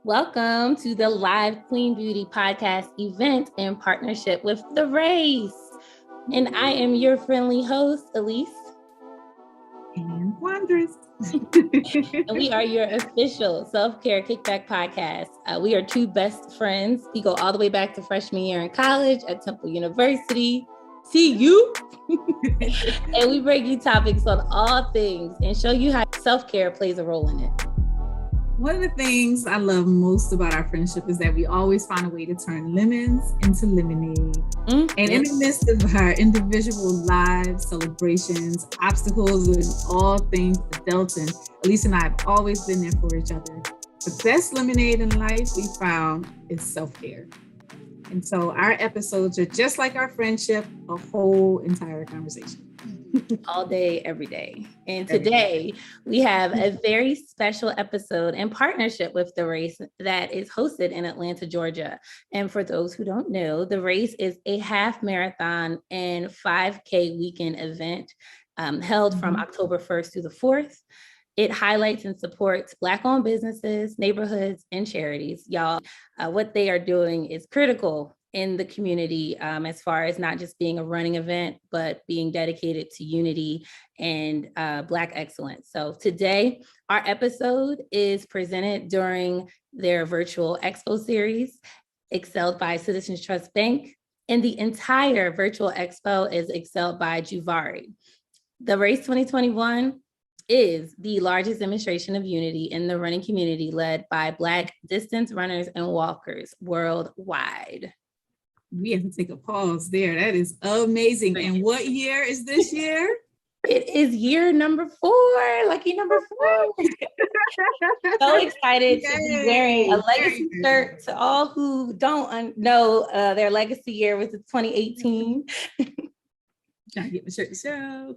Welcome to the Live Clean Beauty Podcast event in partnership with The Race. And I am your friendly host, Elise. And Wondrous. And we are your official self-care kickback podcast. We are two best friends. We go all the way back to freshman year in college at Temple University. See you. And we bring you topics on all things and show you how self-care plays a role in it. One of the things I love most about our friendship is that we always find a way to turn lemons into lemonade. And in the midst of our individual lives, celebrations, obstacles, and all things dealt in, Elise and I have always been there for each other. The best lemonade in life we found is self-care. And so our episodes are just like our friendship, a whole entire conversation. All day, every day. And today we have a very special episode in partnership with The Race that is hosted in Atlanta, Georgia. And for those who don't know, The Race is a half marathon and 5K weekend event held from October 1st through the 4th. It highlights and supports Black-owned businesses, neighborhoods, and charities. Y'all, what they are doing is critical in the community as far as not just being a running event, but being dedicated to unity and Black excellence. So today, our episode is presented during their virtual expo series, excelled by Citizens Trust Bank, and the entire virtual expo is excelled by Juvari. The Race 2021 is the largest demonstration of unity in the running community led by Black distance runners and walkers worldwide. We have to take a pause there. That is amazing. And what year is this year? It is year number 4, lucky number 4. So excited to be wearing a legacy shirt. To all who don't know, their legacy year was 2018. Trying to get my shirt to show.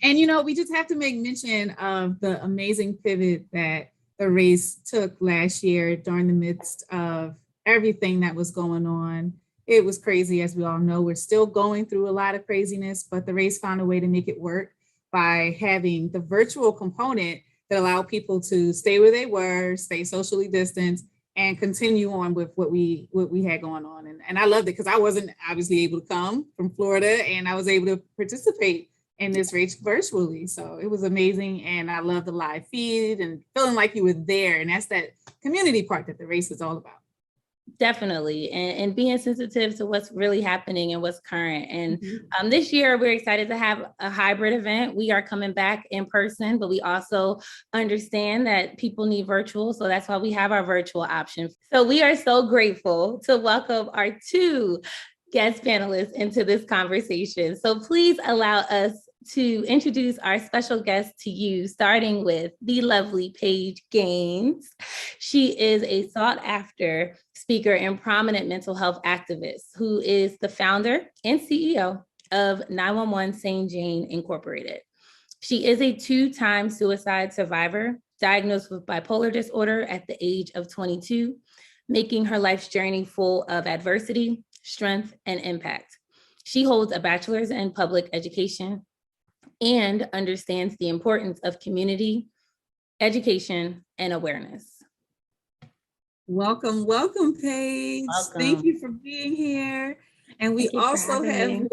And we just have to make mention of the amazing pivot that the race took last year during the midst of everything that was going on. It was crazy, as we all know. We're still going through a lot of craziness, but the race found a way to make it work by having the virtual component that allowed people to stay where they were, stay socially distanced, and continue on with what we had going on. And I loved it because I wasn't obviously able to come from Florida, and I was able to participate in this race virtually. So it was amazing. And I love the live feed and feeling like you were there. And that's that community part that the race is all about. Definitely. And being sensitive to what's really happening and what's current. And this year, we're excited to have a hybrid event. We are coming back in person, but we also understand that people need virtual. So that's why we have our virtual option. So we are so grateful to welcome our 2 guest panelists into this conversation. So please allow us to introduce our special guest to you, starting with the lovely Paige Gaines. She is a sought-after speaker and prominent mental health activist who is the founder and CEO of 911 Sane Jane Incorporated. She is a 2-time suicide survivor, diagnosed with bipolar disorder at the age of 22, making her life's journey full of adversity, strength, and impact. She holds a bachelor's in public education and understands the importance of community, education, and awareness. Welcome, Paige. Welcome. Thank you for being here. And we also have,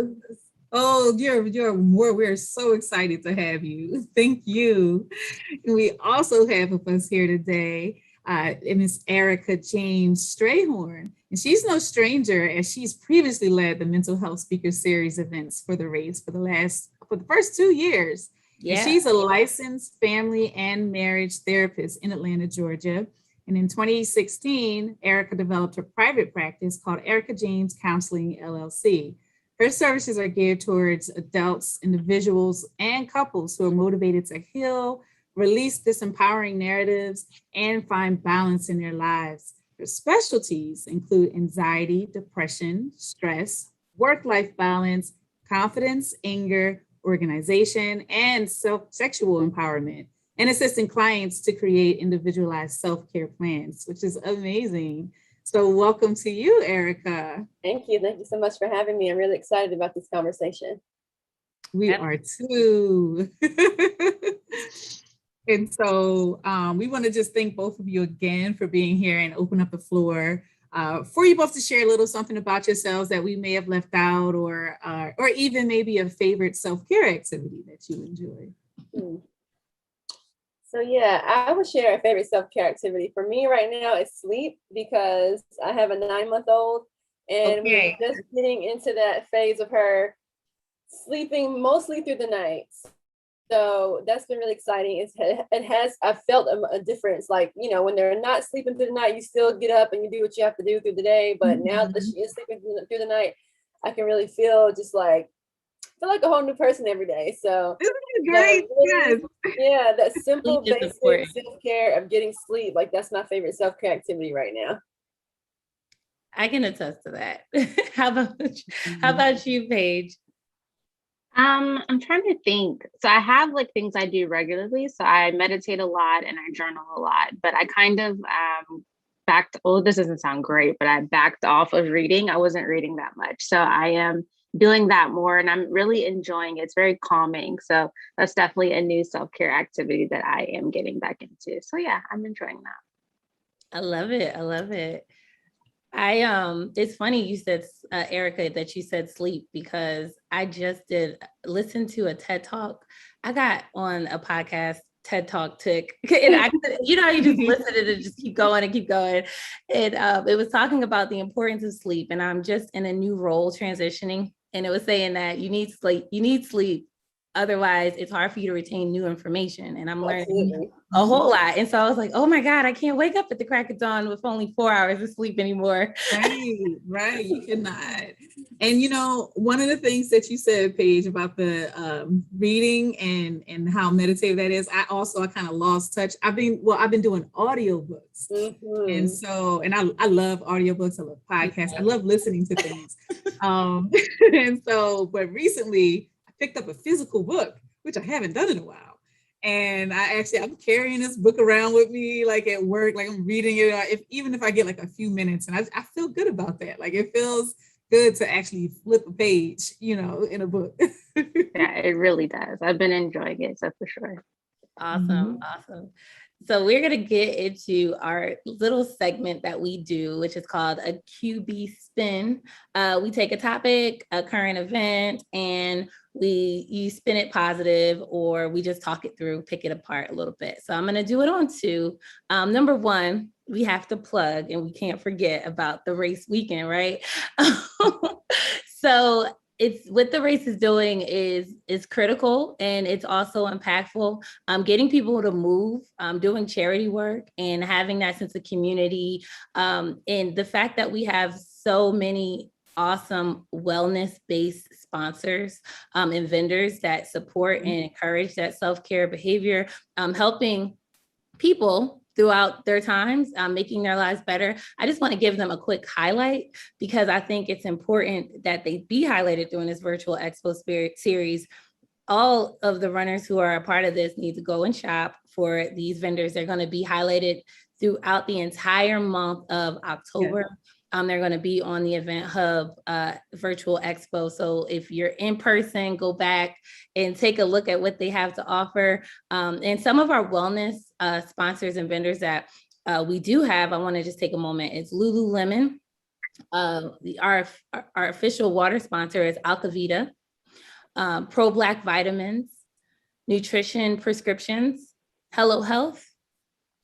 we're so excited to have you. Thank you. And we also have with us here today, Ms. Erica James Strayhorn. And she's no stranger, as she's previously led the mental health speaker series events for the race for the first 2 years. Yeah. And she's a licensed family and marriage therapist in Atlanta, Georgia. And in 2016, Erica developed her private practice called Erica James Counseling, LLC. Her services are geared towards adults, individuals, and couples who are motivated to heal, release disempowering narratives, and find balance in their lives. Her specialties include anxiety, depression, stress, work-life balance, confidence, anger, organization, and sexual empowerment, and assisting clients to create individualized self-care plans, which is amazing. So welcome to you, Erica. Thank you. Thank you so much for having me. I'm really excited about this conversation. We are too. And so we want to just thank both of you again for being here and open up the floor for you both to share a little something about yourselves that we may have left out, or even maybe a favorite self-care activity that you enjoy. So yeah, I would share a favorite self-care activity. For me right now, it's sleep, because I have a 9-month-old, and we're just getting into that phase of her sleeping mostly through the night. So that's been really exciting. I felt a difference. Like, when they're not sleeping through the night, you still get up and you do what you have to do through the day. But now that she is sleeping through the night, I can really feel like a whole new person every day. So great. Really, yeah, that simple basic self-care of getting sleep, like that's my favorite self-care activity right now. I can attest to that. How about you, Paige? I'm trying to think. So I have like things I do regularly. So I meditate a lot and I journal a lot, but I kind of this doesn't sound great, but I backed off of reading. I wasn't reading that much. So I am doing that more and I'm really enjoying it. It's very calming. So that's definitely a new self-care activity that I am getting back into. So yeah, I'm enjoying that. I love it. I love it. It's funny you said, Erica, that you said sleep, because I just listen to a TED Talk. I got on a podcast, TED Talk tick, and you just listen to it and just keep going and keep going. And it was talking about the importance of sleep, and I'm just in a new role transitioning, and it was saying that you need sleep. Otherwise, it's hard for you to retain new information. And I'm learning a whole lot. And so I was like, oh my God, I can't wake up at the crack of dawn with only 4 hours of sleep anymore. Right. You cannot. And, one of the things that you said, Paige, about the reading and how meditative that is, I kind of lost touch. I've been doing audiobooks. And so, and I love audiobooks. I love podcasts. I love listening to things. And so, but recently, picked up a physical book, which I haven't done in a while. And I'm carrying this book around with me, like at work, like I'm reading it, even if I get like a few minutes, and I feel good about that. Like it feels good to actually flip a page, in a book. Yeah, it really does. I've been enjoying it, so for sure. Awesome. Awesome. So we're going to get into our little segment that we do, which is called a QB spin. We take a topic, a current event, and you spin it positive, or we just talk it through, pick it apart a little bit. So I'm going to do it on 2. Number 1, we have to plug, and we can't forget about the race weekend, right? So it's what the race is doing is critical, and it's also impactful. Getting people to move, doing charity work, and having that sense of community. And the fact that we have so many awesome wellness-based sponsors and vendors that support and encourage that self-care behavior, helping people throughout their times, making their lives better. I just want to give them a quick highlight, because I think it's important that they be highlighted during this virtual expo series. All of the runners who are a part of this need to go and shop for these vendors. They're going to be highlighted throughout the entire month of October. They're going to be on the Event Hub virtual expo. So if you're in person, go back and take a look at what they have to offer. And some of our wellness sponsors and vendors that we do have, I want to just take a moment. It's Lululemon. Our official water sponsor is Alcavita. Pro Black Vitamins, Nutrition Prescriptions, Hello Health,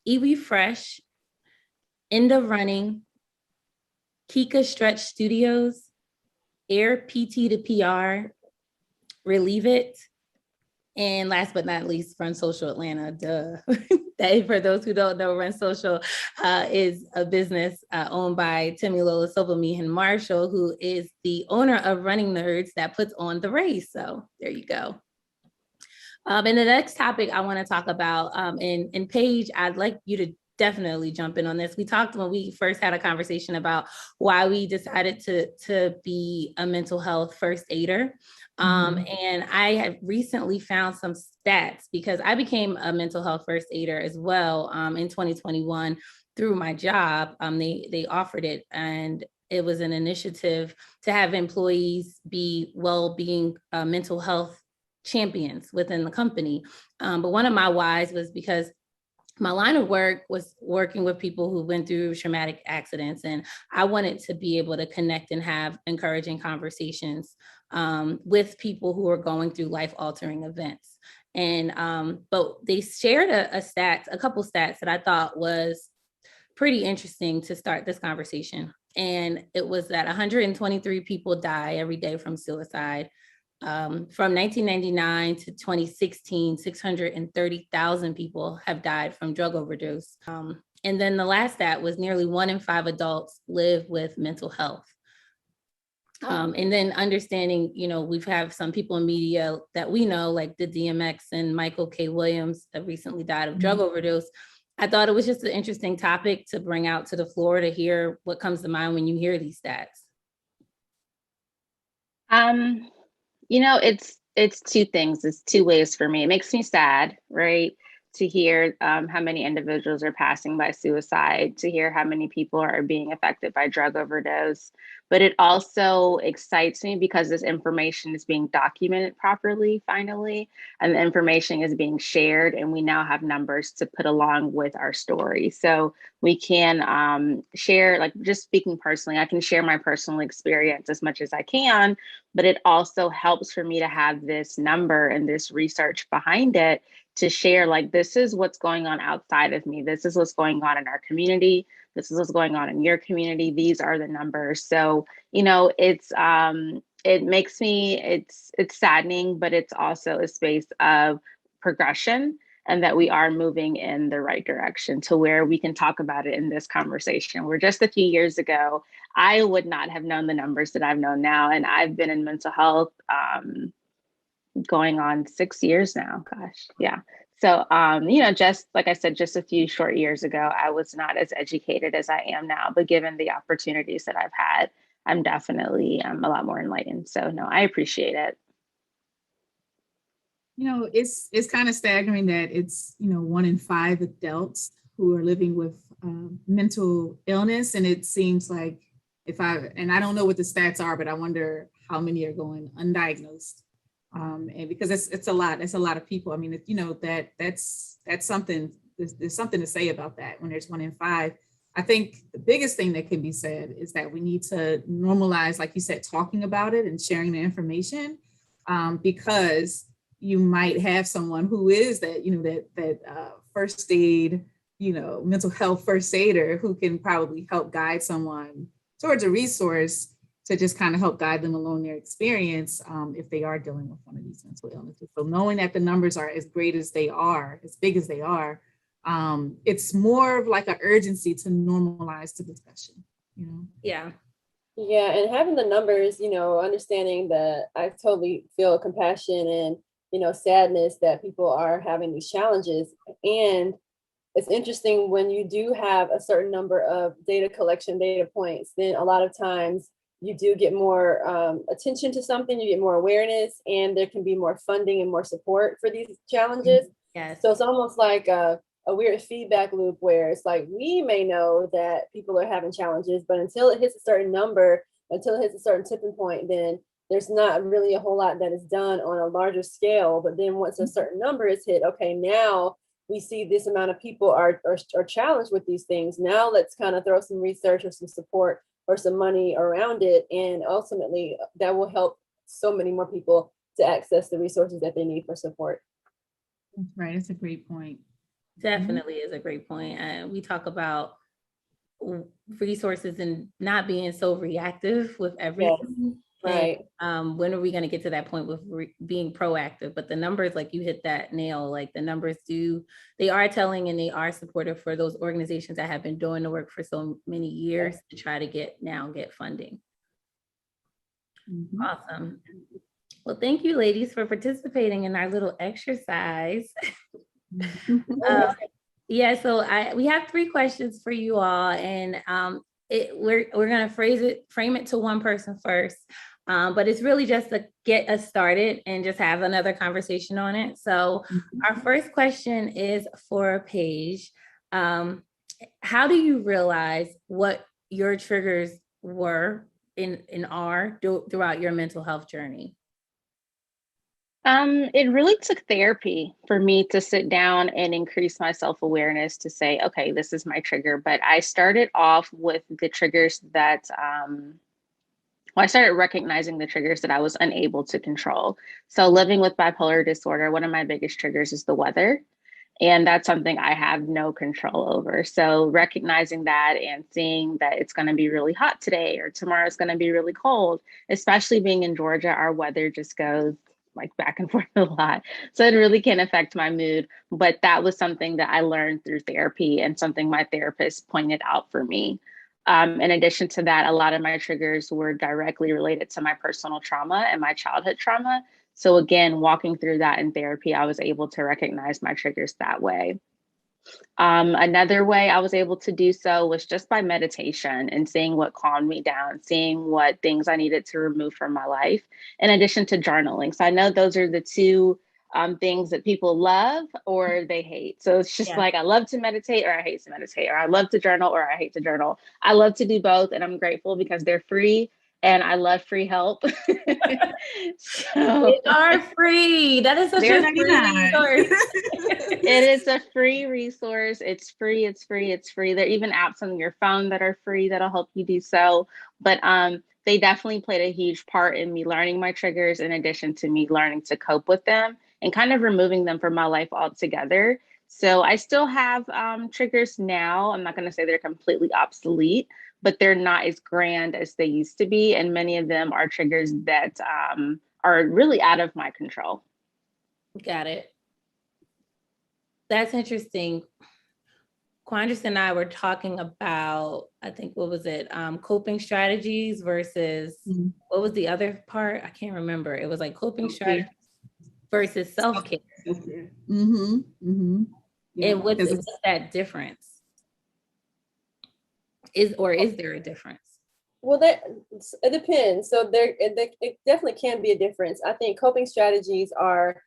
Iwi Fresh, Enda Running, Kika Stretch Studios, Air PT to PR, Relieve It, and last but not least, Run Social Atlanta. That, for those who don't know, Run Social is a business owned by Temilola Sobamihan Marshall, who is the owner of Running Nerds that puts on the race. So there you go. And the next topic I want to talk about, and Paige, I'd like you to definitely jump in on this. We talked when we first had a conversation about why we decided to be a mental health first aider. And I have recently found some stats, because I became a mental health first aider as well in 2021 through my job. They offered it, and it was an initiative to have employees be well-being mental health champions within the company. But one of my whys was because my line of work was working with people who went through traumatic accidents, and I wanted to be able to connect and have encouraging conversations with people who are going through life-altering events. And but they shared a couple stats that I thought was pretty interesting to start this conversation. And it was that 123 people die every day from suicide. From 1999 to 2016, 630,000 people have died from drug overdose. And then the last stat was nearly 1 in 5 adults live with mental health. And then understanding, we've have some people in media that we know, like the DMX and Michael K. Williams that recently died of drug overdose. I thought it was just an interesting topic to bring out to the floor to hear what comes to mind when you hear these stats. It's two things. It's two ways for me. It makes me sad, right? To hear how many individuals are passing by suicide, to hear how many people are being affected by drug overdose. But it also excites me because this information is being documented properly, finally, and the information is being shared, and we now have numbers to put along with our story. So we can share, like just speaking personally, I can share my personal experience as much as I can, but it also helps for me to have this number and this research behind it to share, like, this is what's going on outside of me. This is what's going on in our community. This is what's going on in your community. These are the numbers. So, it makes me, it's saddening, but it's also a space of progression, and that we are moving in the right direction to where we can talk about it in this conversation. Where just a few years ago, I would not have known the numbers that I've known now. And I've been in mental health going on 6 years now. Gosh, yeah. So, just like I said, just a few short years ago, I was not as educated as I am now, but given the opportunities that I've had, I'm definitely a lot more enlightened. So no, I appreciate it. It's kind of staggering that it's, 1 in 5 adults who are living with mental illness. And it seems like and I don't know what the stats are, but I wonder how many are going undiagnosed. And because it's a lot of people. I mean, that's something, there's something to say about that when there's 1 in 5. I think the biggest thing that can be said is that we need to normalize, like you said, talking about it and sharing the information, because you might have someone who is that first aid, mental health first aider who can probably help guide someone towards a resource to just kind of help guide them along their experience if they are dealing with one of these mental illnesses. So knowing that the numbers are as great as they are, as big as they are, it's more of like an urgency to normalize the discussion, Yeah. Yeah, and having the numbers, understanding that I totally feel compassion and, sadness that people are having these challenges. And it's interesting when you do have a certain number of data collection data points, then a lot of times you do get more attention to something, you get more awareness, and there can be more funding and more support for these challenges. Yes. So it's almost like a weird feedback loop where it's like, we may know that people are having challenges, but until it hits a certain number, until it hits a certain tipping point, then there's not really a whole lot that is done on a larger scale. But then once a certain number is hit, okay, now we see this amount of people are challenged with these things. Now let's kind of throw some research or some support or some money around it. And ultimately that will help so many more people to access the resources that they need for support. Right, that's a great point. Definitely is a great point. We talk about resources and not being so reactive with everything. Yes, right. And, when are we going to get to that point with being proactive? But the numbers, like you hit that nail, like the numbers they are telling, and they are supportive for those organizations that have been doing the work for so many years to try to get funding. Awesome. Well, thank you, ladies, for participating in our little exercise. Yeah, so we have 3 questions for you all, and we're going to frame it to one person first, but it's really just to get us started and just have another conversation on it. So our first question is for Paige. How do you realize what your triggers were throughout your mental health journey? It really took therapy for me to sit down and increase my self-awareness to say, okay, this is my trigger. But I started off with the triggers that, well, I started recognizing the triggers that I was unable to control. So living with bipolar disorder, one of my biggest triggers is the weather. And that's something I have no control over. So recognizing that and seeing that it's going to be really hot today or tomorrow is going to be really cold, especially being in Georgia, our weather just goes like back and forth a lot. So it really can affect my mood. But that was something that I learned through therapy and something my therapist pointed out for me. In addition to that, a lot of my triggers were directly related to my personal trauma and my childhood trauma. So again, walking through that in therapy, I was able to recognize my triggers that way. Another way I was able to do so was just by meditation and seeing what calmed me down, seeing what things I needed to remove from my life, in addition to journaling. So I know those are the two things that people love or they hate. So it's just like, I love to meditate or I hate to meditate, or I love to journal or I hate to journal. I love to do both, and I'm grateful because they're free. And I love free help. They are free. That is such a free resource. It is a free resource. It's free. It's free. It's free. There are even apps on your phone that are free that'll help you do so. But they definitely played a huge part in me learning my triggers, in addition to me learning to cope with them and kind of removing them from my life altogether. So I still have triggers now. I'm not going to say they're completely obsolete, but they're not as grand as they used to be. And many of them are triggers that are really out of my control. Got it. That's interesting. Quandris and I were talking about, I think, what was it? Coping strategies versus, what was the other part? I can't remember. It was like coping strategies versus self-care. Mm-hmm. Mm-hmm. Yeah. And what's that difference? Is there a difference? Well, it depends. So it definitely can be a difference. I think coping strategies are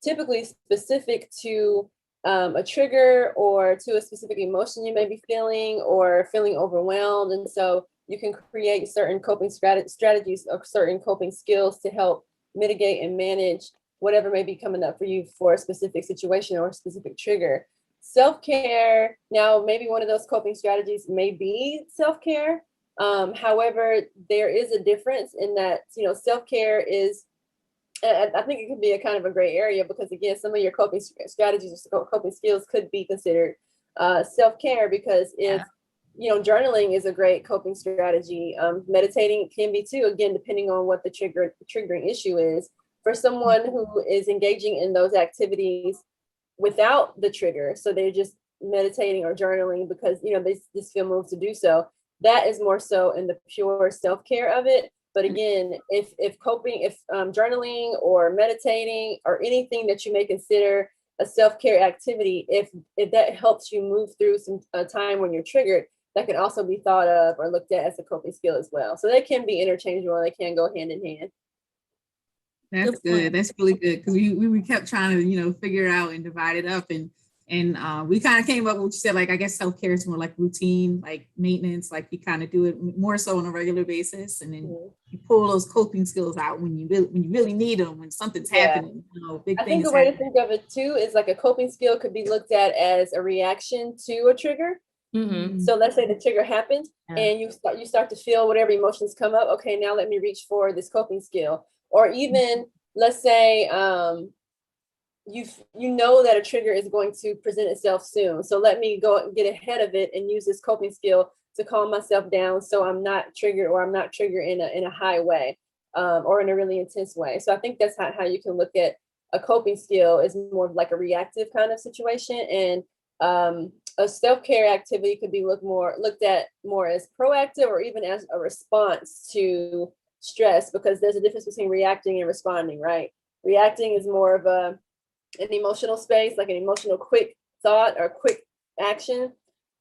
typically specific to a trigger or to a specific emotion you may be feeling or feeling overwhelmed. And so you can create certain coping strategies or certain coping skills to help mitigate and manage whatever may be coming up for you for a specific situation or a specific trigger. Self-care, now maybe one of those coping strategies may be self-care. However, there is a difference in that, self-care is, I think it could be a kind of a gray area because, again, some of your coping strategies or coping skills could be considered self-care, because if, journaling is a great coping strategy. Meditating can be too, again, depending on what the triggering issue is. For someone who is engaging in those activities without the trigger, so they're just meditating or journaling because, they just feel moved to do so, that is more so in the pure self-care of it. But again, if journaling or meditating or anything that you may consider a self-care activity, if that helps you move through some time when you're triggered, that can also be thought of or looked at as a coping skill as well. So they can be interchangeable. They can go hand in hand. That's good. That's really good, because we kept trying to figure it out and divide it up, and we kind of came up with what you said. Like, I guess self-care is more like routine, like maintenance. Like you kind of do it more so on a regular basis, and then you pull those coping skills out when you really need them, when something's happening. Big I think a way to think of it too is like a coping skill could be looked at as a reaction to a trigger. Mm-hmm. So let's say the trigger happened and you start to feel whatever emotions come up. Okay, now let me reach for this coping skill. Or even let's say you know that a trigger is going to present itself soon. So let me go and get ahead of it and use this coping skill to calm myself down so I'm not triggered, or I'm not triggered in a high way or in a really intense way. So I think that's how you can look at a coping skill, is more like a reactive kind of situation. And a self-care activity could be looked at more as proactive, or even as a response to stress, because there's a difference between reacting and responding, right? Reacting is more of an emotional space, like an emotional quick thought or quick action.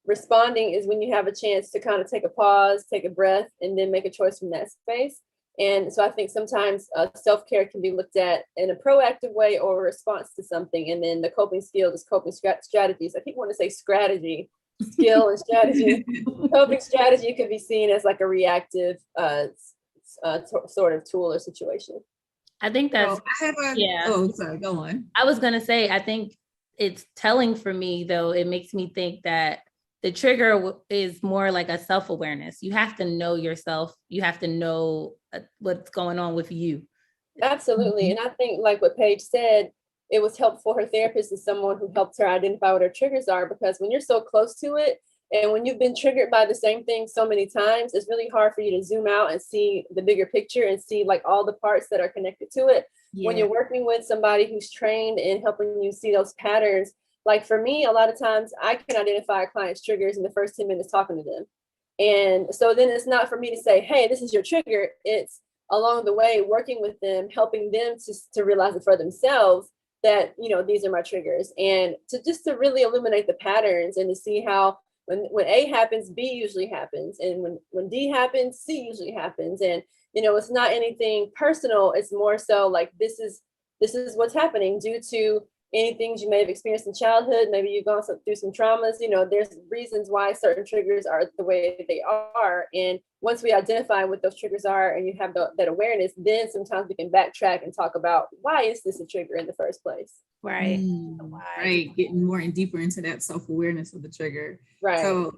Responding is when you have a chance to kind of take a pause, take a breath, and then make a choice from that space. And so I think sometimes self-care can be looked at in a proactive way or a response to something. And then the coping skill is coping strategies. I keep wanting to say strategy, skill and strategy. Coping strategy could be seen as like a reactive sort of tool or situation. I think that's, So I have yeah. Oh, sorry, go on. I was going to say, I think it's telling for me, though. It makes me think that the trigger is more like a self-awareness. You have to know yourself. You have to know what's going on with you. Absolutely. And I think like what Paige said, it was helpful for her therapist is someone who helped her identify what her triggers are, because when you're so close to it and when you've been triggered by the same thing so many times, it's really hard for you to zoom out and see the bigger picture and see like all the parts that are connected to it. Yeah. When you're working with somebody who's trained in helping you see those patterns, like for me, a lot of times I can identify a client's triggers in the first 10 minutes talking to them. And so then it's not for me to say, hey, this is your trigger. It's along the way, working with them, helping them to realize it for themselves that, you know, these are my triggers, and to really illuminate the patterns and to see how when A happens, B usually happens. And when D happens, C usually happens. And, you know, it's not anything personal. It's more so like, this is what's happening due to any things you may have experienced in childhood. Maybe you've gone through some traumas. You know, there's reasons why certain triggers are the way they are. And once we identify what those triggers are and you have that awareness, then sometimes we can backtrack and talk about, why is this a trigger in the first place? Right. Right. Getting more and deeper into that self-awareness of the trigger. Right. So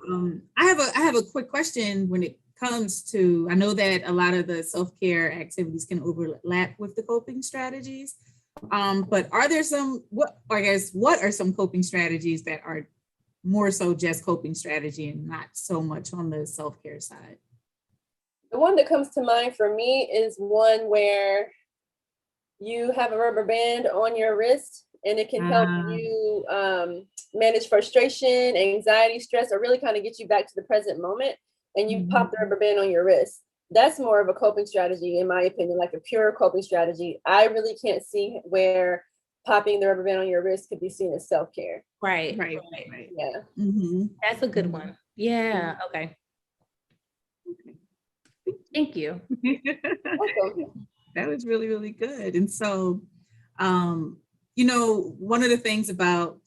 I have a quick question when it comes to, I know that a lot of the self-care activities can overlap with the coping strategies. But are there what are some coping strategies that are more so just coping strategy and not so much on the self-care side? The one that comes to mind for me is one where you have a rubber band on your wrist and it can help you manage frustration, anxiety, stress, or really kind of get you back to the present moment. And you pop the rubber band on your wrist. That's more of a coping strategy, in my opinion, like a pure coping strategy. I really can't see where popping the rubber band on your wrist could be seen as self-care. Right. Yeah. That's a good one. Yeah. Okay. Thank you. That was really, really good. And so, you know, one of the things about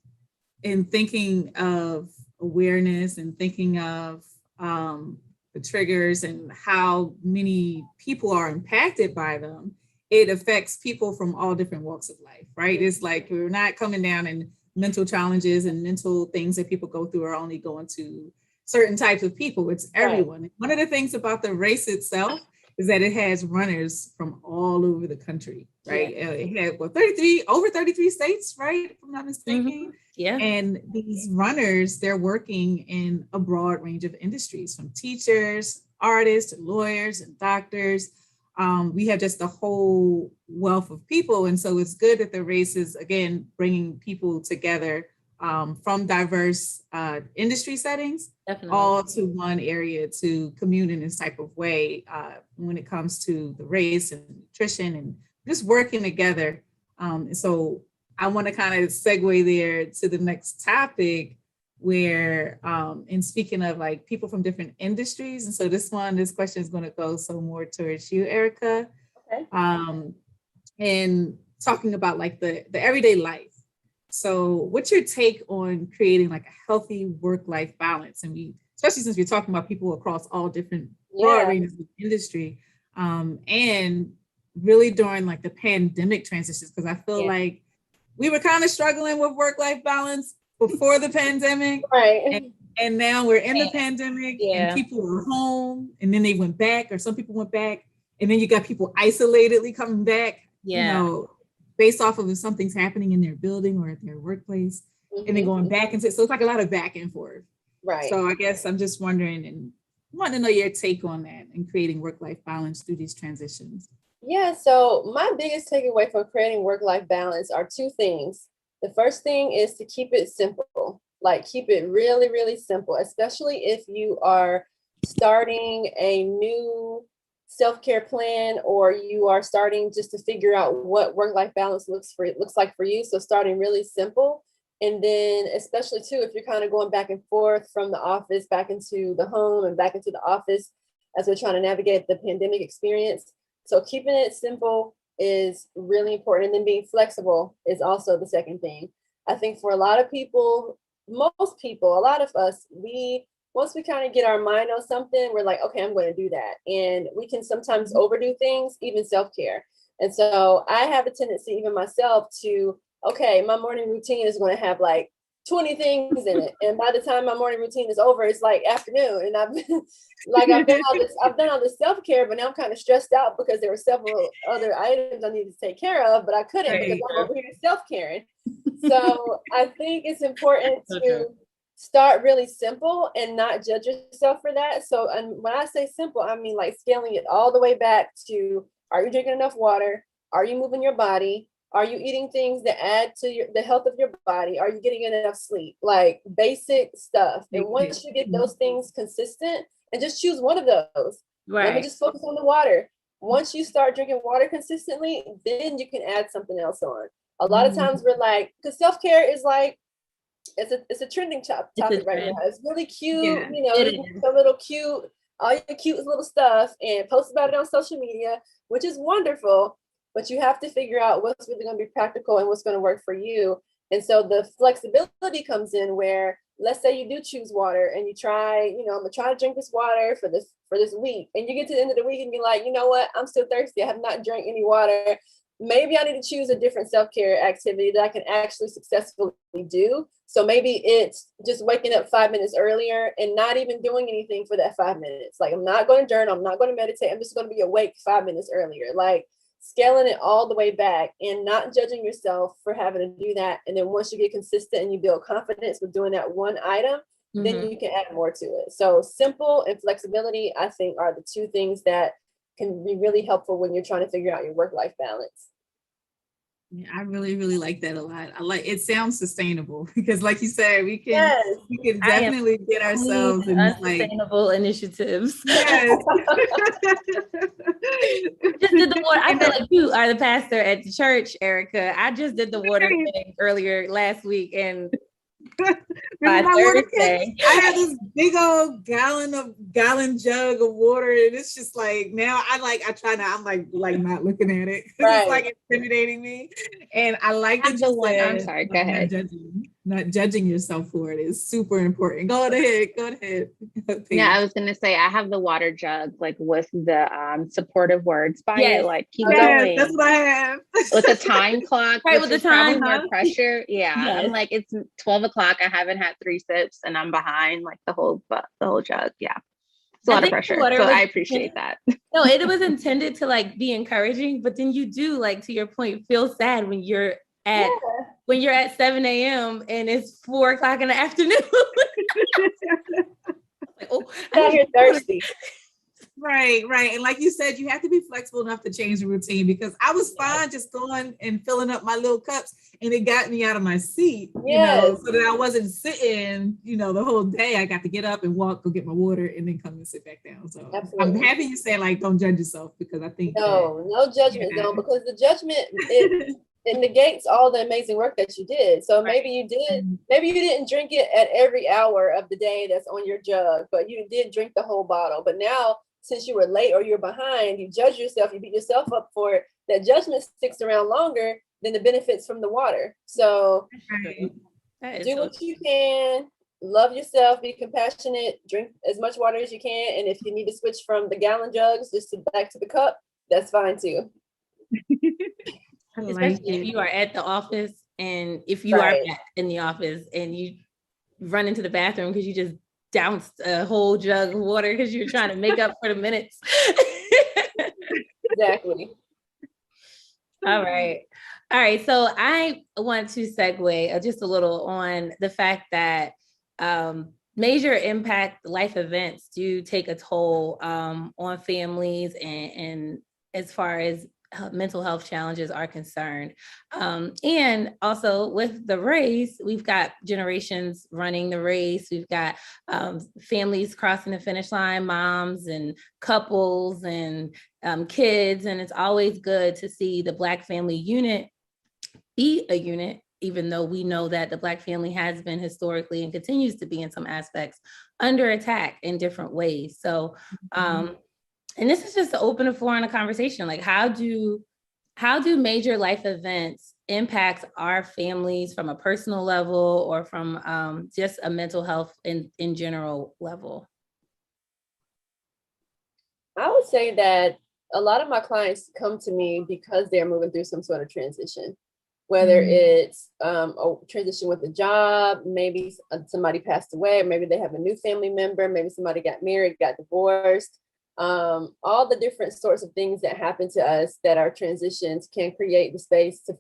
in thinking of awareness and thinking of the triggers and how many people are impacted by them, it affects people from all different walks of life, right? It's like we're not coming down, and mental challenges and mental things that people go through are only going to certain types of people. It's everyone. Right. One of the things about the race itself is that it has runners from all over the country, right? Yeah. It had over 33 states, right? If I'm not mistaken. Yeah. And these runners, they're working in a broad range of industries, from teachers, artists, lawyers, and doctors. We have just a whole wealth of people. And so it's good that the race is, again, bringing people together from diverse industry settings, definitely, all to one area to commune in this type of way when it comes to the race and nutrition and just working together. So I want to kind of segue there to the next topic where, in speaking of like people from different industries. And so this question is going to go so more towards you, Erica. Okay. And talking about like the everyday life. So what's your take on creating like a healthy work-life balance? And especially since we're talking about people across all different broad ranges of industry, and really during like the pandemic transitions, because I feel like we were kind of struggling with work-life balance before the pandemic. Right. And now we're in the pandemic and people were home and then they went back, or some people went back, and then you got people isolatedly coming back, you know, based off of if something's happening in their building or at their workplace, and then going back and so it's like a lot of back and forth. Right. So I guess I'm just wondering and want to know your take on that and creating work-life balance through these transitions. Yeah, so my biggest takeaway from creating work-life balance are two things. The first thing is to keep it simple, like keep it really, really simple, especially if you are starting a new self-care plan or you are starting just to figure out what work-life balance looks like for you. So starting really simple. And then especially too, if you're kind of going back and forth from the office back into the home and back into the office as we're trying to navigate the pandemic experience. So keeping it simple is really important. And then being flexible is also the second thing. I think for a lot of people, most people, a lot of us, once we kind of get our mind on something, we're like, okay, I'm going to do that. And we can sometimes overdo things, even self-care. And so I have a tendency, even myself, to, okay, my morning routine is going to have like 20 things in it. And by the time my morning routine is over, it's like afternoon. And I've done all this self-care, but now I'm kind of stressed out because there were several other items I needed to take care of, but I couldn't because I'm over here self-caring. So I think it's important to start really simple and not judge yourself for that. So, and when I say simple, I mean like scaling it all the way back to, are you drinking enough water? Are you moving your body? Are you eating things that add to the health of your body? Are you getting enough sleep? Like basic stuff. And once you get those things consistent, and just choose one of those. Right. Let me just focus on the water. Once you start drinking water consistently, then you can add something else on. A lot of times we're like, because self-care is like, it's a trending topic right now. It's really cute, you know, so little cute, all your cute little stuff, and post about it on social media, which is wonderful. But you have to figure out what's really going to be practical and what's going to work for you. And so the flexibility comes in where, let's say you do choose water and you try, you know, I'm gonna try to drink this water for this week, and you get to the end of the week and be like, you know what, I'm still thirsty. I have not drank any water. Maybe I need to choose a different self-care activity that I can actually successfully do. So maybe it's just waking up 5 minutes earlier and not even doing anything for that 5 minutes. Like, I'm not going to journal. I'm not going to meditate. I'm just going to be awake 5 minutes earlier. Like, scaling it all the way back and not judging yourself for having to do that. And then once you get consistent and you build confidence with doing that one item, then you can add more to it. So simple and flexibility, I think, are the two things that can be really helpful when you're trying to figure out your work-life balance. Yeah, I really, really like that a lot. I like it. Sounds sustainable because, like you said, we can definitely get ourselves in sustainable initiatives. Yes. Just did the water. I feel like you are the pastor at the church, Erica. I just did the water thing earlier last week, and by Thursday, I had this big old gallon jug of water, and it's just like now I try not, I'm like not looking at it because it's like intimidating me. And I like that you said, I'm sorry, go ahead. Not judging yourself for it is super important. Go ahead. Yeah, I was gonna say I have the water jug like with the supportive words by it, like keep going. That's what I have. With the time clock, right? With the time, more pressure. Yeah, I'm like, it's 12 o'clock. I haven't had 3 sips, and I'm behind like the whole jug. Yeah, it's a lot of pressure. So I appreciate that. No, it was intended to like be encouraging, but then you do, like, to your point, feel sad when you're at 7 a.m. and it's 4 o'clock in the afternoon. Like, oh, now you're thirsty. Right. And like you said, you have to be flexible enough to change the routine, because I was fine just going and filling up my little cups, and it got me out of my seat, you know, so that I wasn't sitting, you know, the whole day. I got to get up and walk, go get my water, and then come and sit back down. So I'm happy you said, like, don't judge yourself, because I think no judgment zone, because the judgment it negates all the amazing work that you did. So maybe you didn't drink it at every hour of the day that's on your jug, but you did drink the whole bottle. But now, since you were late or you're behind, you judge yourself, you beat yourself up for it. That judgment sticks around longer than the benefits from the water. So do what you can, love yourself, be compassionate, drink as much water as you can. And if you need to switch from the gallon jugs back to the cup, that's fine too. Especially if you are at the office, and if you are back in the office and you run into the bathroom because you just doused a whole jug of water because you're trying to make up for the minutes. Exactly. All right. So I want to segue just a little on the fact that major impact life events do take a toll on families and as far as mental health challenges are concerned. And also with the race, we've got generations running the race. We've got families crossing the finish line, moms and couples and kids. And it's always good to see the Black family unit be a unit, even though we know that the Black family has been historically and continues to be in some aspects under attack in different ways. So, and this is just to open the floor on a conversation. Like, how do major life events impact our families from a personal level or from just a mental health in general level? I would say that a lot of my clients come to me because they're moving through some sort of transition, whether it's a transition with a job, maybe somebody passed away, maybe they have a new family member, maybe somebody got married, got divorced. All the different sorts of things that happen to us that our transitions can create the space to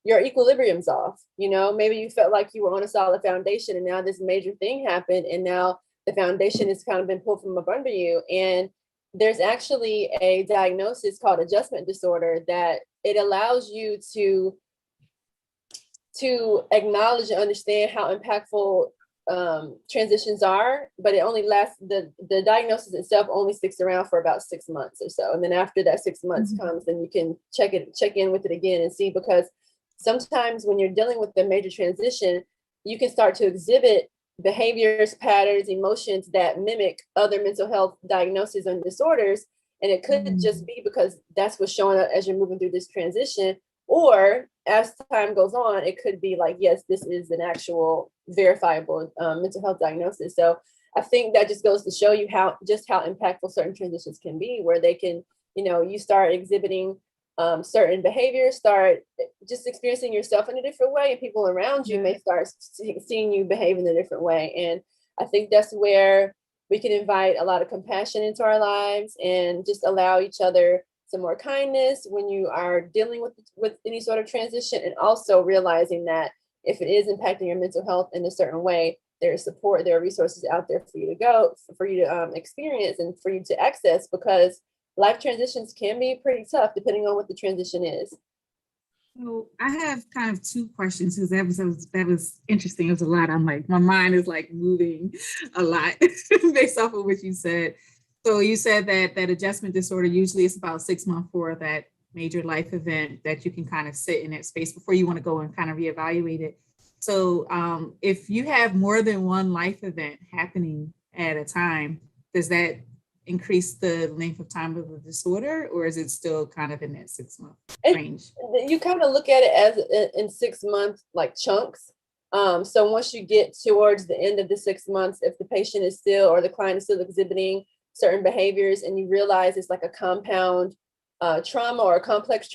your equilibrium's off. You know, maybe you felt like you were on a solid foundation and now this major thing happened and now the foundation has kind of been pulled from up under you. And there's actually a diagnosis called adjustment disorder that it allows you to acknowledge and understand how impactful transitions are, but it only lasts, the diagnosis itself only sticks around for about 6 months or so. And then after that 6 months comes, then you can check in with it again and see, because sometimes when you're dealing with the major transition, you can start to exhibit behaviors, patterns, emotions that mimic other mental health diagnoses and disorders. And it could just be because that's what's showing up as you're moving through this transition. Or as time goes on, it could be like, yes, this is an actual verifiable mental health diagnosis. So I think that just goes to show you how impactful certain transitions can be, where they can, you know, you start exhibiting certain behaviors, start just experiencing yourself in a different way, and people around you may start seeing you behave in a different way. And I think that's where we can invite a lot of compassion into our lives and just allow each other some more kindness when you are dealing with any sort of transition, and also realizing that if it is impacting your mental health in a certain way, there is support, there are resources out there for you to go, for you to experience and for you to access, because life transitions can be pretty tough depending on what the transition is. So I have kind of two questions, because that was interesting. It was a lot. I'm like, my mind is like moving a lot based off of what you said. So you said that adjustment disorder usually is about 6 months for that major life event, that you can kind of sit in that space before you want to go and kind of reevaluate it. So if you have more than one life event happening at a time, does that increase the length of time of the disorder, or is it still kind of in that 6 month range? You kind of look at it as in 6 month like chunks. So once you get towards the end of the 6 months, if the patient is still, or the client is still exhibiting certain behaviors, and you realize it's like a compound trauma or a complex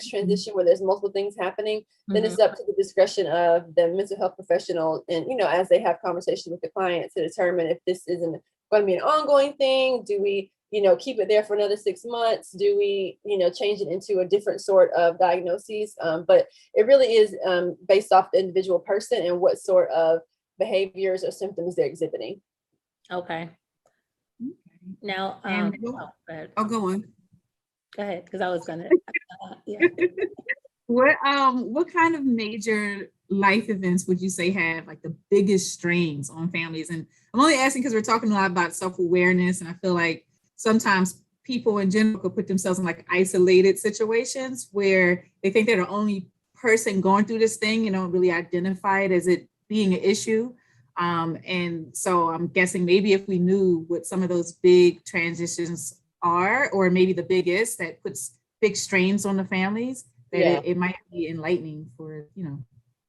transition where there's multiple things happening, then it's up to the discretion of the mental health professional, and, you know, as they have conversations with the client to determine if this isn't going to be an ongoing thing. Do we, you know, keep it there for another 6 months? Do we, you know, change it into a different sort of diagnosis? But it really is based off the individual person and what sort of behaviors or symptoms they're exhibiting. Okay. Now, go on. Go ahead, because I was gonna. What kind of major life events would you say have like the biggest strains on families? And I'm only asking because we're talking a lot about self-awareness, and I feel like sometimes people in general could put themselves in like isolated situations where they think they're the only person going through this thing and don't really identify it as it being an issue. And so I'm guessing maybe if we knew what some of those big transitions are, or maybe the biggest that puts big strains on the families, that it might be enlightening for, you know,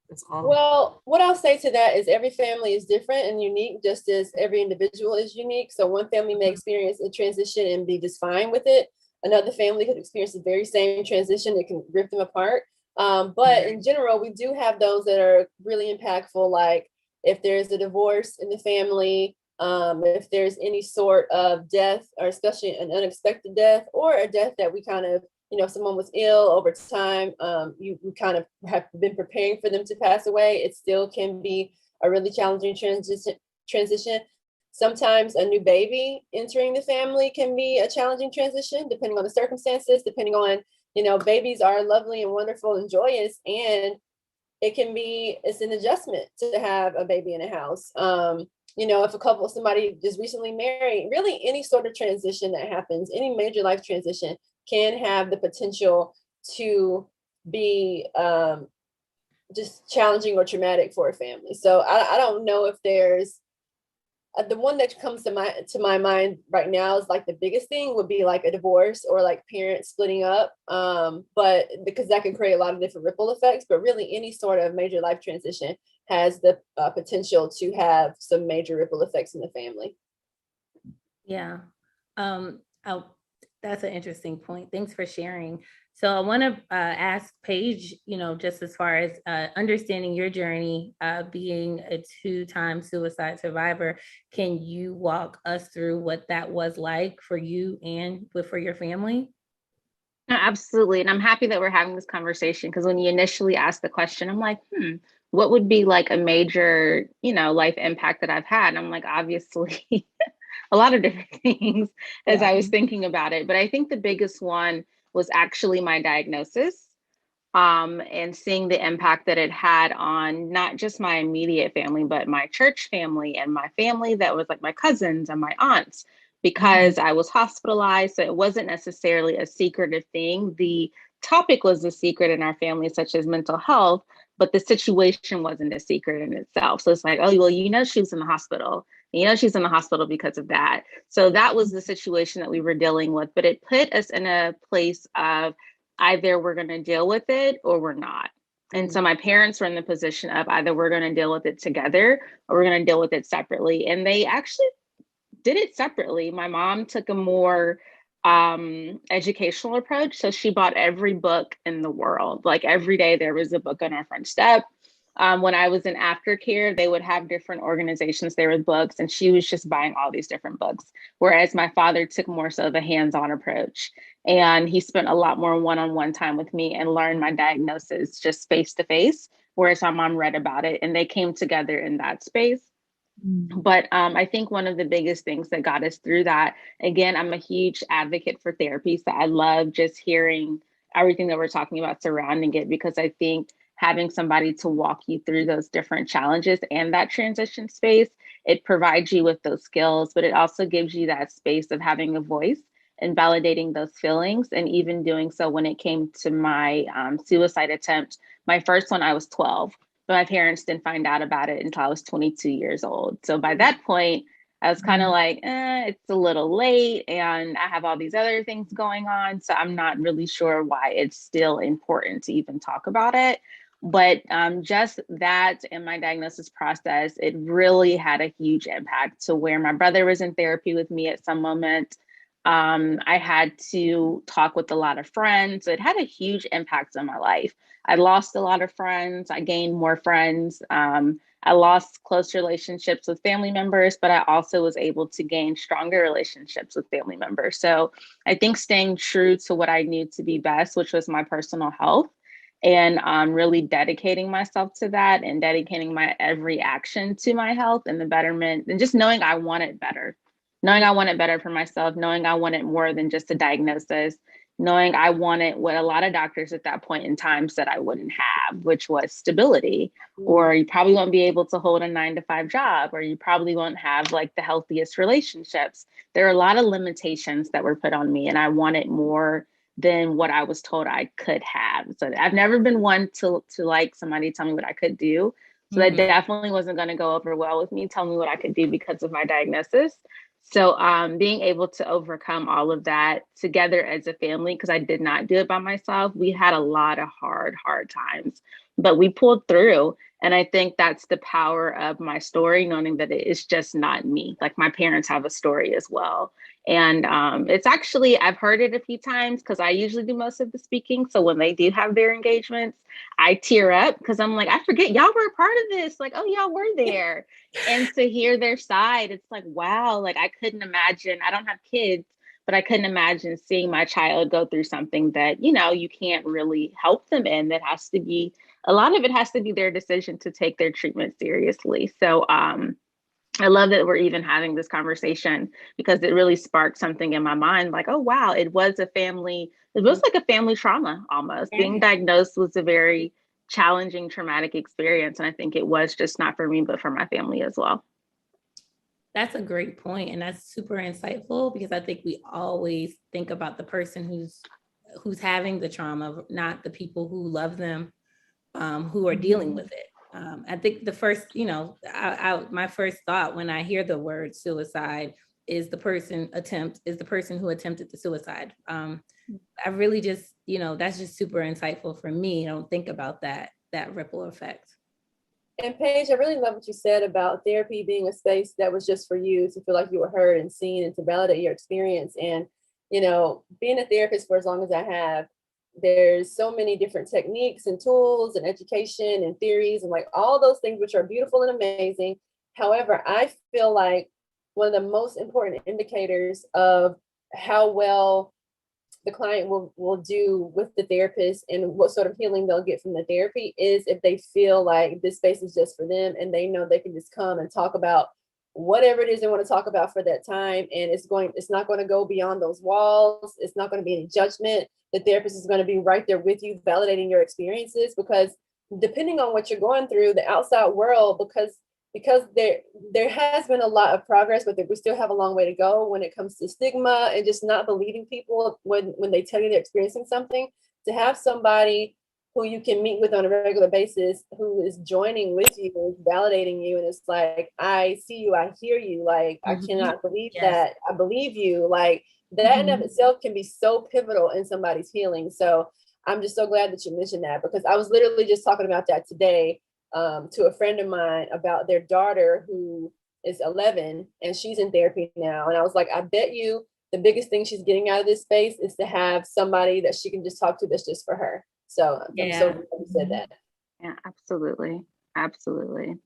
that's all. Well, what I'll say to that is every family is different and unique, just as every individual is unique. So one family may experience a transition and be just fine with it. Another family could experience the very same transition. It can rip them apart. But in general, we do have those that are really impactful, like if there's a divorce in the family, if there's any sort of death, or especially an unexpected death, or a death that we kind of, you know, if someone was ill over time, you kind of have been preparing for them to pass away, it still can be a really challenging transition. Sometimes a new baby entering the family can be a challenging transition, depending on the circumstances, depending on, you know, babies are lovely and wonderful and joyous, and it's an adjustment to have a baby in a house. You know, if somebody just recently married, really any sort of transition that happens, any major life transition can have the potential to be just challenging or traumatic for a family. So I don't know if there's the one that comes to my mind right now is like the biggest thing would be like a divorce or like parents splitting up, but because that can create a lot of different ripple effects. But really any sort of major life transition has the potential to have some major ripple effects in the family. Yeah. That's an interesting point. Thanks for sharing. So I want to ask Paige, just as far as understanding your journey, being a 2-time suicide survivor, can you walk us through what that was like for you and for your family? No, absolutely. And I'm happy that we're having this conversation, because when you initially asked the question, I'm like, what would be like a major, life impact that I've had? And I'm like, obviously, a lot of different things as I was thinking about it. But I think the biggest one was actually my diagnosis, and seeing the impact that it had on not just my immediate family, but my church family and my family that was like my cousins and my aunts, because I was hospitalized. So it wasn't necessarily a secretive thing. The topic was a secret in our family, such as mental health, but the situation wasn't a secret in itself. So it's like, oh, well, she was in the hospital. She's in the hospital because of that. So that was the situation that we were dealing with. But it put us in a place of either we're going to deal with it or we're not. And so my parents were in the position of either we're going to deal with it together or we're going to deal with it separately. And they actually did it separately. My mom took a more educational approach. So she bought every book in the world. Like every day there was a book on our front step. When I was in aftercare, they would have different organizations there with books, and she was just buying all these different books. Whereas my father took more so the hands-on approach, and he spent a lot more one-on-one time with me and learned my diagnosis just face to face. Whereas my mom read about it, and they came together in that space. But I think one of the biggest things that got us through that, again, I'm a huge advocate for therapy. So I love just hearing everything that we're talking about surrounding it, because I think having somebody to walk you through those different challenges and that transition space, it provides you with those skills, but it also gives you that space of having a voice and validating those feelings. And even doing so when it came to my suicide attempt, my first one, I was 12. But my parents didn't find out about it until I was 22 years old. So by that point, I was kind of like, it's a little late and I have all these other things going on. So I'm not really sure why it's still important to even talk about it. But just that and my diagnosis process, it really had a huge impact to where my brother was in therapy with me at some moment. I had to talk with a lot of friends. So it had a huge impact on my life. I lost a lot of friends. I gained more friends. I lost close relationships with family members, but I also was able to gain stronger relationships with family members. So I think staying true to what I knew to be best, which was my personal health, and really dedicating myself to that and dedicating my every action to my health and the betterment, and just knowing I want it better. Knowing I want it better for myself, knowing I want it more than just a diagnosis, knowing I wanted what a lot of doctors at that point in time said I wouldn't have, which was stability, or you probably won't be able to hold a 9-to-5 job, or you probably won't have like the healthiest relationships. There are a lot of limitations that were put on me, and I wanted more than what I was told I could have. So I've never been one to like somebody tell me what I could do. So that definitely wasn't going to go over well with me, telling me what I could do because of my diagnosis. So being able to overcome all of that together as a family, because I did not do it by myself, we had a lot of hard times, but we pulled through. And I think that's the power of my story, knowing that it's just not me. Like my parents have a story as well. And it's actually, I've heard it a few times because I usually do most of the speaking. So when they do have their engagements, I tear up because I'm like, I forget y'all were a part of this. Like, oh, y'all were there. And to hear their side, it's like, wow, like I couldn't imagine. I don't have kids, but I couldn't imagine seeing my child go through something that, you can't really help them in. That has to be, a lot of it has to be their decision to take their treatment seriously. So I love that we're even having this conversation, because it really sparked something in my mind. Like, oh, wow, it was like a family trauma almost. Yeah. Being diagnosed was a very challenging, traumatic experience. And I think it was just not for me, but for my family as well. That's a great point. And that's super insightful, because I think we always think about the person who's having the trauma, not the people who love them, who are dealing with it. I think the first, my first thought when I hear the word suicide is the person who attempted the suicide. I really just, that's just super insightful for me. I don't think about that ripple effect. And Paige, I really love what you said about therapy being a space that was just for you to feel like you were heard and seen and to validate your experience. And you know, being a therapist for as long as I have, there's so many different techniques and tools and education and theories and like all those things, which are beautiful and amazing. However, I feel like one of the most important indicators of how well the client will do with the therapist and what sort of healing they'll get from the therapy is if they feel like this space is just for them and they know they can just come and talk about whatever it is they want to talk about for that time. And it's not going to go beyond those walls. It's not going to be any judgment. The therapist is going to be right there with you, validating your experiences, because depending on what you're going through, the outside world, because there has been a lot of progress, but we still have a long way to go when it comes to stigma and just not believing people when they tell you they're experiencing something. To have somebody who you can meet with on a regular basis, who is joining with you, validating you, and it's like, I see you, I hear you, like, I cannot believe that, I believe you, like that in of itself can be so pivotal in somebody's healing. So I'm just so glad that you mentioned that, because I was literally just talking about that today to a friend of mine about their daughter who is 11 and she's in therapy now. And I was like, I bet you the biggest thing she's getting out of this space is to have somebody that she can just talk to that's just for her. So I'm so glad you said that. Yeah, absolutely. Absolutely.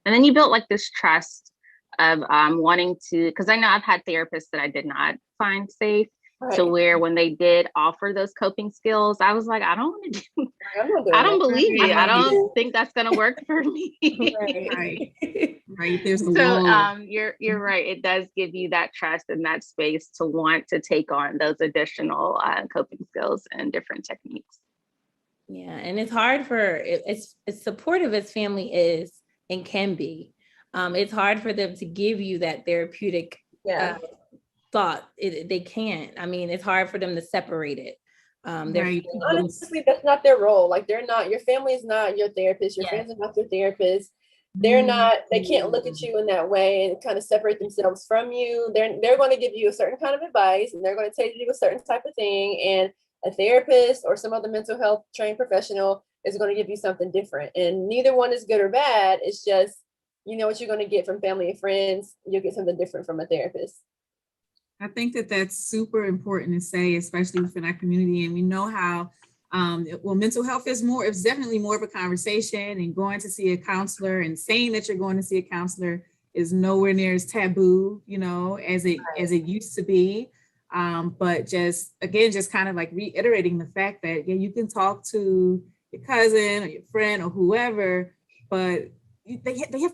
And then you built like this trust of wanting to, because I know I've had therapists that I did not find safe. Right. To where when they did offer those coping skills, I was like, I don't want to do, I don't believe you. I don't think that's going to work for me. Right. There's a so you're right. It does give you that trust and that space to want to take on those additional coping skills and different techniques. Yeah, and it's hard for it's as supportive as family is and can be. It's hard for them to give you that therapeutic thought. They can't. I mean, it's hard for them to separate it. Right. Honestly, that's not their role. Like they're not, your family is not your therapist. Your friends are not your therapist. They're not, they can't look at you in that way and kind of separate themselves from you. They're going to give you a certain kind of advice and they're going to tell you to do a certain type of thing. And a therapist or some other mental health trained professional is going to give you something different. And neither one is good or bad. It's just, you know what you're going to get from family and friends. You'll get something different from a therapist. I think that that's super important to say, especially within our community. And we know how, mental health is it's definitely more of a conversation, and going to see a counselor and saying that you're going to see a counselor is nowhere near as taboo, as it used to be. But just kind of like reiterating the fact that, you can talk to your cousin or your friend or whoever, but they have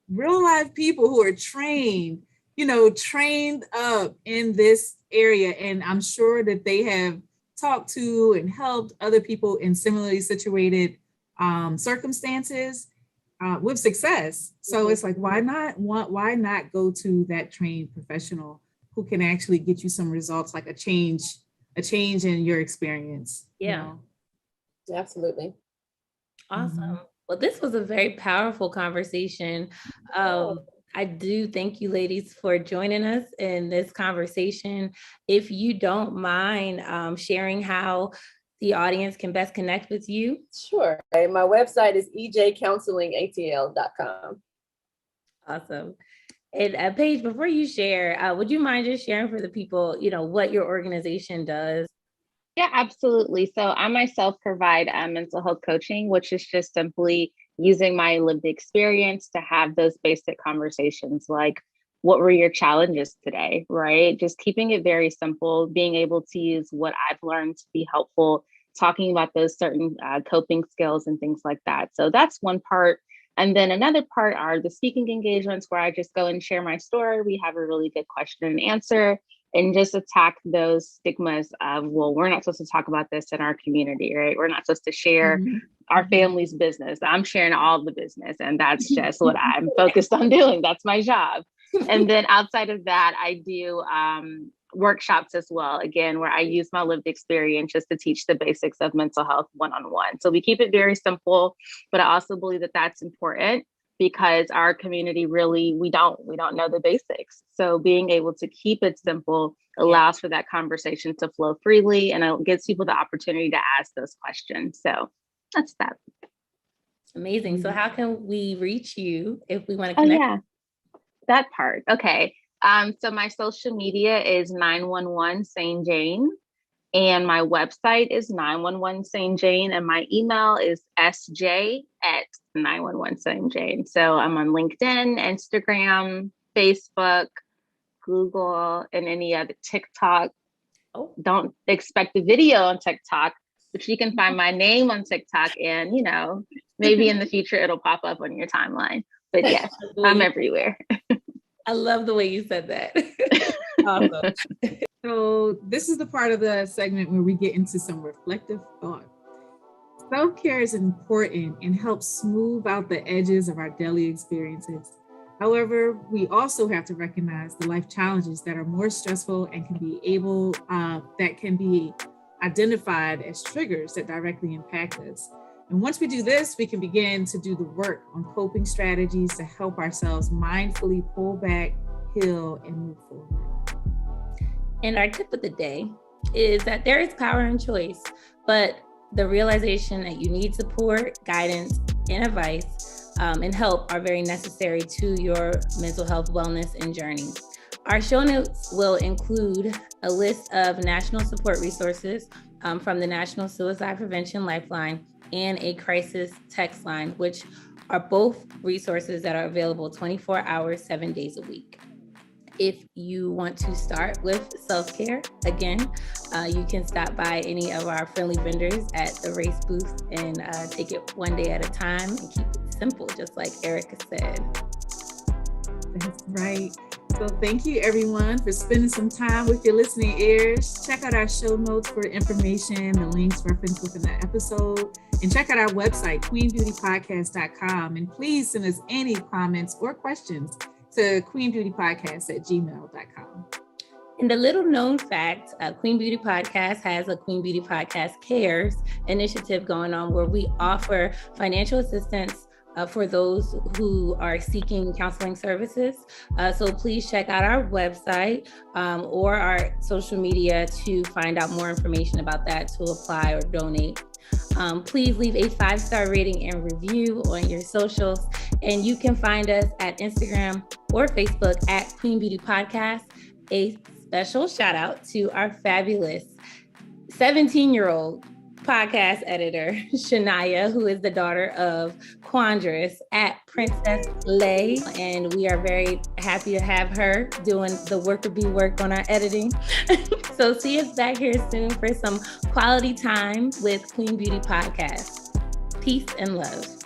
real life people who are trained up in this area. And I'm sure that they have talked to and helped other people in similarly situated circumstances with success. So it's like, why not go to that trained professional who can actually get you some results, like a change in your experience? Yeah. Absolutely. Awesome. Well, this was a very powerful conversation. I do thank you ladies for joining us in this conversation. If you don't mind sharing how the audience can best connect with you. Sure. My website is ejcounselingatl.com. Awesome. And Paige, before you share, would you mind just sharing for the people, what your organization does? Yeah, absolutely. So I myself provide mental health coaching, which is just simply using my lived experience to have those basic conversations like, what were your challenges today, right? Just keeping it very simple, being able to use what I've learned to be helpful, talking about those certain coping skills and things like that. So that's one part. And then another part are the speaking engagements where I just go and share my story. We have a really good question and answer and just attack those stigmas of, well, we're not supposed to talk about this in our community, right? We're not supposed to share our family's business. I'm sharing all the business, and that's just what I'm focused on doing. That's my job. And then outside of that, I do workshops as well, again, where I use my lived experience just to teach the basics of mental health one-on-one. So we keep it very simple, but I also believe that that's important because our community really, we don't know the basics. So being able to keep it simple allows for that conversation to flow freely, and it gives people the opportunity to ask those questions. So that's that. Amazing. So how can we reach you if we want to connect? Oh, yeah, that part. Okay. So my social media is 911 Sane Jane, and my website is 911 Sane Jane, and my email is sj@911 Sane Jane. So I'm on LinkedIn, Instagram, Facebook, Google, and any other TikTok. Oh, don't expect a video on TikTok, but you can find my name on TikTok, and maybe in the future it'll pop up on your timeline. But yes, I'm everywhere. I love the way you said that. Awesome. So this is the part of the segment where we get into some reflective thought. Self-care is important and helps smooth out the edges of our daily experiences. However, we also have to recognize the life challenges that are more stressful and can be identified as triggers that directly impact us. And once we do this, we can begin to do the work on coping strategies to help ourselves mindfully pull back, heal, and move forward. And our tip of the day is that there is power in choice, but the realization that you need support, guidance, and advice and help are very necessary to your mental health wellness and journey. Our show notes will include a list of national support resources from the National Suicide Prevention Lifeline and a crisis text line, which are both resources that are available 24 hours, 7 days a week. If you want to start with self-care, again, you can stop by any of our friendly vendors at the race booth and take it one day at a time and keep it simple, just like Erica said. That's right. So thank you everyone for spending some time with your listening ears. Check out our show notes for information, the links referenced within the episode, and check out our website, queenbeautypodcast.com. And please send us any comments or questions to queenbeautypodcast@gmail.com. And the little known fact, Queen Beauty Podcast has a Queen Beauty Podcast Cares initiative going on where we offer financial assistance for those who are seeking counseling services. So please check out our website or our social media to find out more information about that, to apply or donate. Please leave a 5-star rating and review on your socials. And you can find us at Instagram or Facebook at Queen Beauty Podcast. A special shout out to our fabulous 17-year-old podcast editor, Shania, who is the daughter of Quandress at Princess Lay. And we are very happy to have her doing the worker bee work on our editing. So see us back here soon for some quality time with Queen Beauty Podcast. Peace and love.